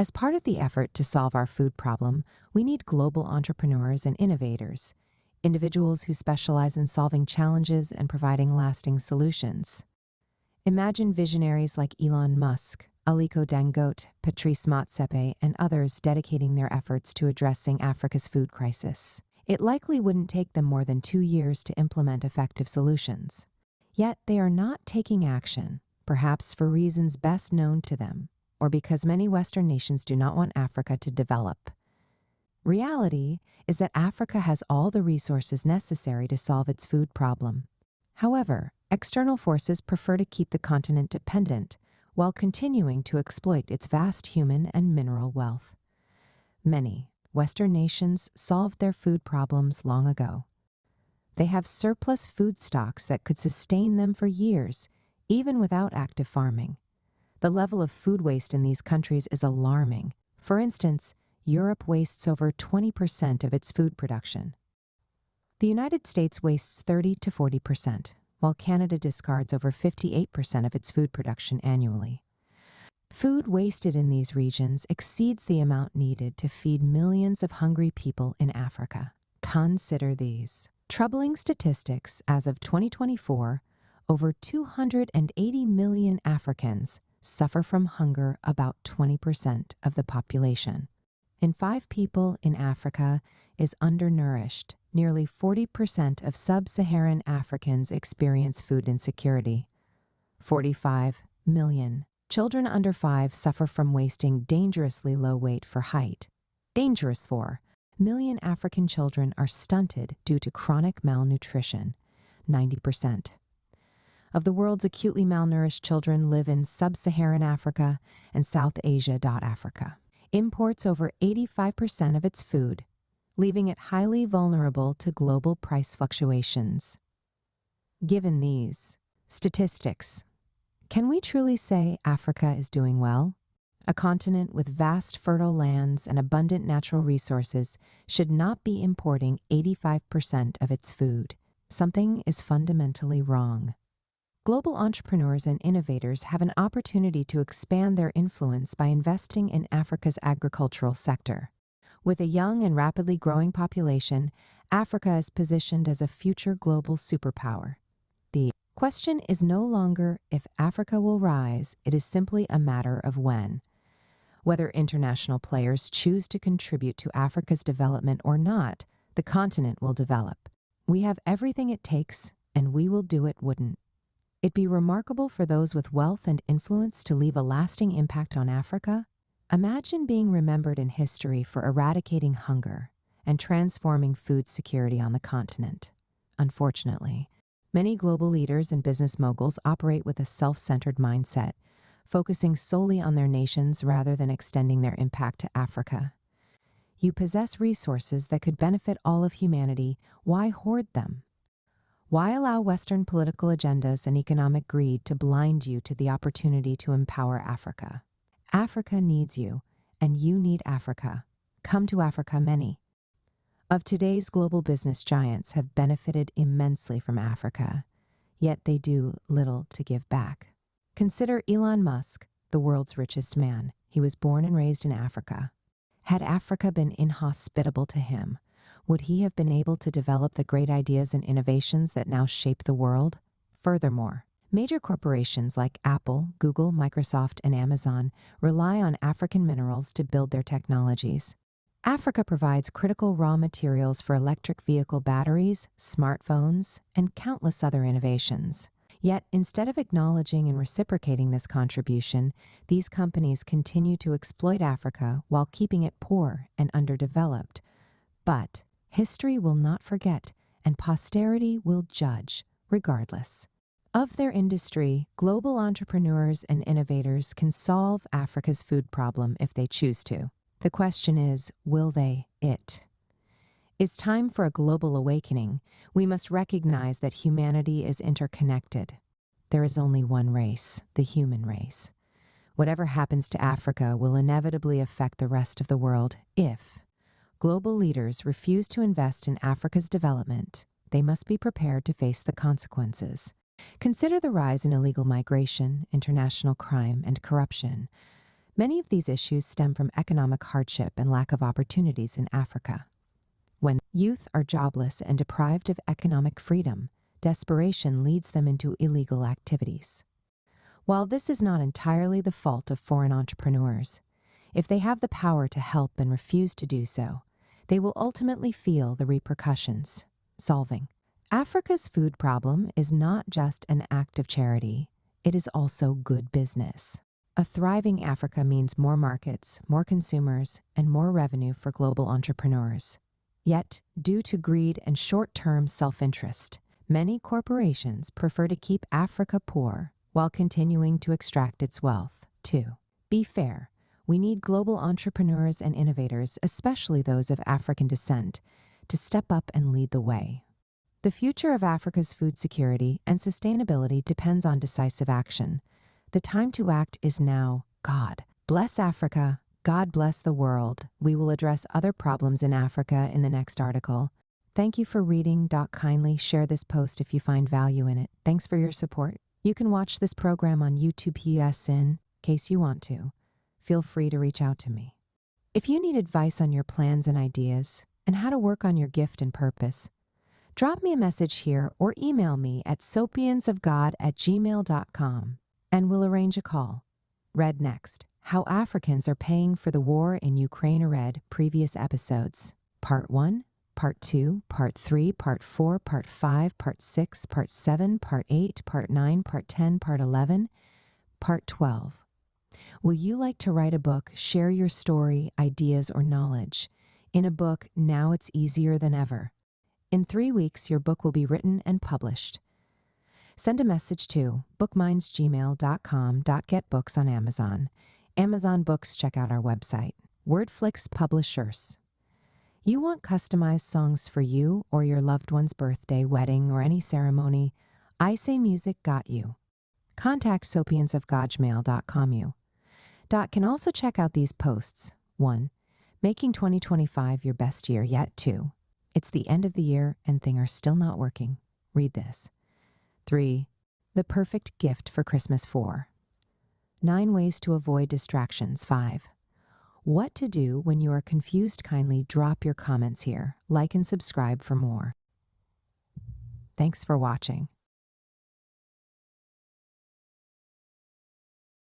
As part of the effort to solve our food problem, we need global entrepreneurs and innovators, individuals who specialize in solving challenges and providing lasting solutions. Imagine visionaries like Elon Musk, Aliko Dangote, Patrice Motsepe, and others dedicating their efforts to addressing Africa's food crisis. It likely wouldn't take them more than 2 years to implement effective solutions. Yet they are not taking action, perhaps for reasons best known to them, or because many Western nations do not want Africa to develop. Reality is that Africa has all the resources necessary to solve its food problem. However, external forces prefer to keep the continent dependent while continuing to exploit its vast human and mineral wealth. Many Western nations solved their food problems long ago. They have surplus food stocks that could sustain them for years, even without active farming. The level of food waste in these countries is alarming. For instance, Europe wastes over 20% of its food production. The United States wastes 30 to 40%, while Canada discards over 58% of its food production annually. Food wasted in these regions exceeds the amount needed to feed millions of hungry people in Africa. Consider these troubling statistics. As of 2024, over 280 million Africans suffer from hunger, about 20% of the population. In 5 people in Africa is undernourished. Nearly 40% of sub-Saharan Africans experience food insecurity. 45 million children under 5 suffer from wasting dangerously low weight for height. Dangerous 4 million African children are stunted due to chronic malnutrition. 90% of the world's acutely malnourished children live in sub-Saharan Africa and South Asia. Africa imports over 85% of its food, leaving it highly vulnerable to global price fluctuations. Given these statistics, can we truly say Africa is doing well? A continent with vast fertile lands and abundant natural resources should not be importing 85% of its food. Something is fundamentally wrong. Global entrepreneurs and innovators have an opportunity to expand their influence by investing in Africa's agricultural sector. With a young and rapidly growing population, Africa is positioned as a future global superpower. The question is no longer if Africa will rise, it is simply a matter of when. Whether international players choose to contribute to Africa's development or not, the continent will develop. We have everything it takes, and we will do it. Wouldn't it be remarkable for those with wealth and influence to leave a lasting impact on Africa? Imagine being remembered in history for eradicating hunger and transforming food security on the continent. Unfortunately, many global leaders and business moguls operate with a self-centered mindset, focusing solely on their nations rather than extending their impact to Africa. You possess resources that could benefit all of humanity. Why hoard them? Why allow Western political agendas and economic greed to blind you to the opportunity to empower Africa? Africa needs you, and you need Africa. Come to Africa. Many of today's global business giants have benefited immensely from Africa, yet they do little to give back. Consider Elon Musk, the world's richest man. He was born and raised in Africa. Had Africa been inhospitable to him, would he have been able to develop the great ideas and innovations that now shape the world? Furthermore, major corporations like Apple, Google, Microsoft, and Amazon rely on African minerals to build their technologies. Africa provides critical raw materials for electric vehicle batteries, smartphones, and countless other innovations. Yet, instead of acknowledging and reciprocating this contribution, these companies continue to exploit Africa while keeping it poor and underdeveloped. But history will not forget, and posterity will judge, regardless of their industry. Global entrepreneurs and innovators can solve Africa's food problem if they choose to. The question is, will they? It's time for a global awakening. We must recognize that humanity is interconnected. There is only one race, the human race. Whatever happens to Africa will inevitably affect the rest of the world. If global leaders refuse to invest in Africa's development, they must be prepared to face the consequences. Consider the rise in illegal migration, international crime, and corruption. Many of these issues stem from economic hardship and lack of opportunities in Africa. When youth are jobless and deprived of economic freedom, desperation leads them into illegal activities. While this is not entirely the fault of foreign entrepreneurs, if they have the power to help and refuse to do so, they will ultimately feel the repercussions. Solving Africa's food problem is not just an act of charity, it is also good business. A thriving Africa means more markets, more consumers, and more revenue for global entrepreneurs. Yet, due to greed and short-term self-interest, many corporations prefer to keep Africa poor while continuing to extract its wealth. 2. Be fair. We need global entrepreneurs and innovators, especially those of African descent, to step up and lead the way. The future of Africa's food security and sustainability depends on decisive action. The time to act is now. God bless Africa. God bless the world. We will address other problems in Africa in the next article. Thank you for reading. Kindly share this post if you find value in it. Thanks for your support. You can watch this program on YouTube in case you want to. Feel free to reach out to me. If you need advice on your plans and ideas and how to work on your gift and purpose, drop me a message here or email me at sopiansofgod@gmail.com and we'll arrange a call. Read next. How Africans are paying for the war in Ukraine. Read previous episodes. Part 1, Part 2, Part 3, Part 4, Part 5, Part 6, Part 7, Part 8, Part 9, Part 10, Part 11, Part 12. Will you like to write a book, share your story, ideas, or knowledge? In a book, now it's easier than ever. In 3 weeks, your book will be written and published. Send a message to bookmindsgmail.com. Get books on Amazon. Amazon Books, check out our website. Wordflix Publishers. You want customized songs for you or your loved one's birthday, wedding, or any ceremony? I Say Music got you. Contact sopiansofgodmail.com. You can also check out these posts. 1. Making 2025 your best year yet. 2. It's the end of the year and things are still not working. Read this. 3. The perfect gift for Christmas. 4. 9 ways to avoid distractions. 5. What to do when you are confused. Kindly drop your comments here. Like and subscribe for more. Thanks for watching.